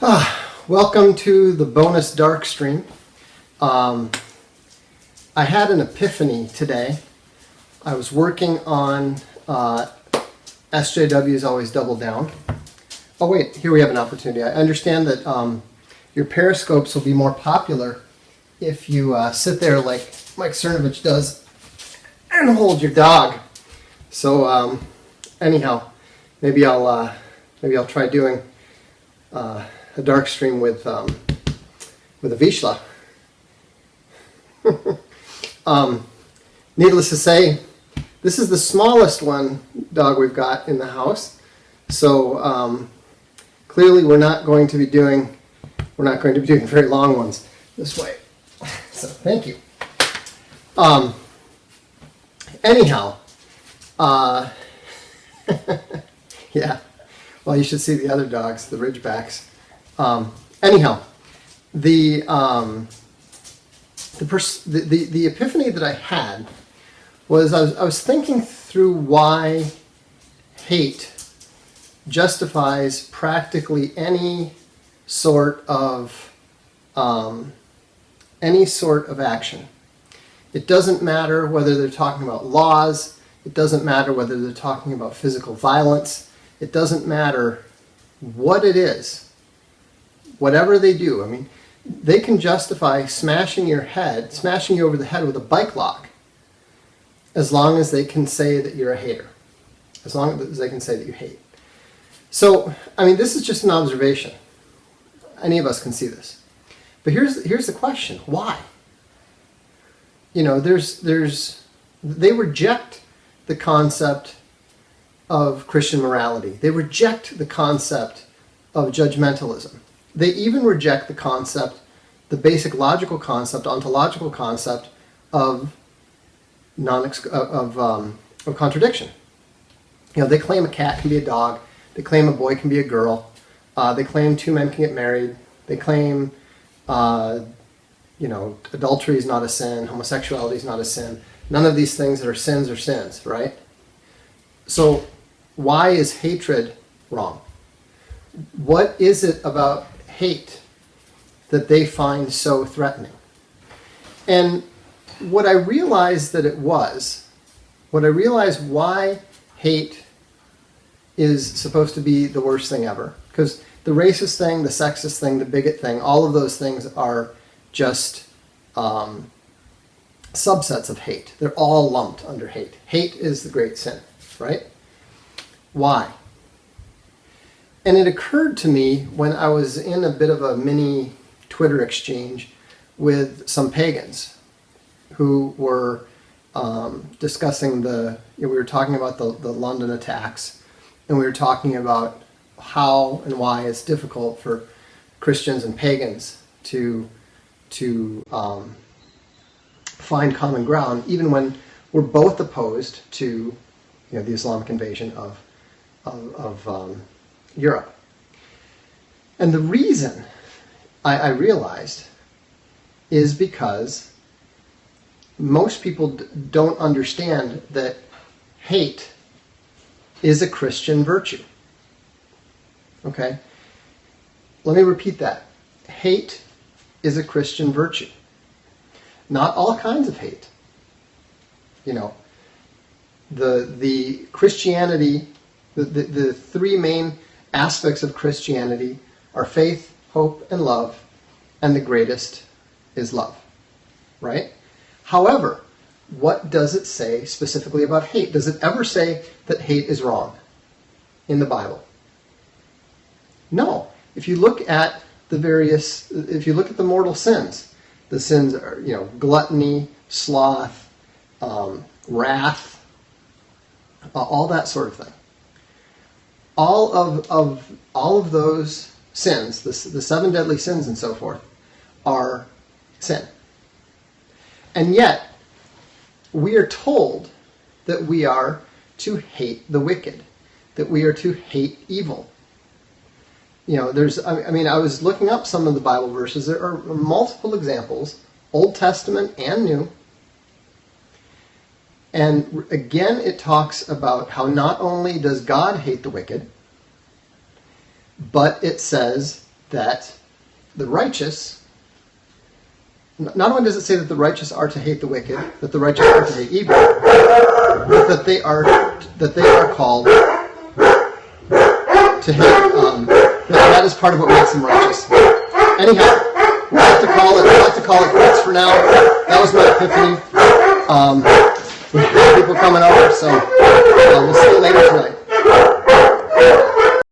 Welcome to the bonus Darkstream. I had an epiphany today. I was working on SJW's Always Double Down. Oh wait, here we have an opportunity. I understand that your periscopes will be more popular if you sit there like Mike Cernovich does and hold your dog. So anyhow, maybe I'll try doing a dark stream with a Vishla. Needless to say, this is the smallest dog we've got in the house. So clearly we're not going to be doing very long ones this way. So thank you. Anyhow, yeah. Well, you should see the other dogs, the Ridgebacks. Anyhow, the epiphany that I had was I was thinking through why hate justifies practically any sort of action. It doesn't matter whether they're talking about laws. It doesn't matter whether they're talking about physical violence. It doesn't matter what it is. Whatever they do, I mean, they can justify smashing you over the head with a bike lock, as long as they can say that you're a hater, as long as they can say that you hate. So, I mean, this is just an observation. Any of us can see this. But here's the question: why? You know, they reject the concept of Christian morality. They reject the concept of judgmentalism. They even reject the concept, the basic logical concept, ontological concept of contradiction. You know, they claim a cat can be a dog. They claim a boy can be a girl. They claim two men can get married. They claim, adultery is not a sin. Homosexuality is not a sin. None of these things that are sins are sins, right? So why is hatred wrong? What is it about hate that they find so threatening? And what I realized why hate is supposed to be the worst thing ever, because the racist thing, the sexist thing, the bigot thing, all of those things are just subsets of hate. They're all lumped under hate. Hate is the great sin, right? Why? And it occurred to me when I was in a bit of a mini Twitter exchange with some pagans who were discussing we were talking about the London attacks, and we were talking about how and why it's difficult for Christians and pagans to find common ground, even when we're both opposed to the Islamic invasion of Europe. And the reason I realized is because most people don't understand that hate is a Christian virtue. Okay? Let me repeat that. Hate is a Christian virtue. Not all kinds of hate. You know, the Christianity, the three main aspects of Christianity are faith, hope, and love, and the greatest is love, right? However, what does it say specifically about hate? Does it ever say that hate is wrong in the Bible? No. If you look at the mortal sins, the sins are, gluttony, sloth, wrath, all that sort of thing. All of those sins, the 7 deadly sins and so forth, are sin. And yet, we are told that we are to hate the wicked, that we are to hate evil. I was looking up some of the Bible verses. There are multiple examples, Old Testament and New. And again, it talks about how not only does God hate the wicked, but it says that the righteous, not only does it say that the righteous are to hate the wicked, that the righteous are to hate evil, but that they are called to hate. That is part of what makes them righteous. Anyhow, we'll have to call it quits for now. That was my epiphany. We have people coming over, so we'll see you later tonight.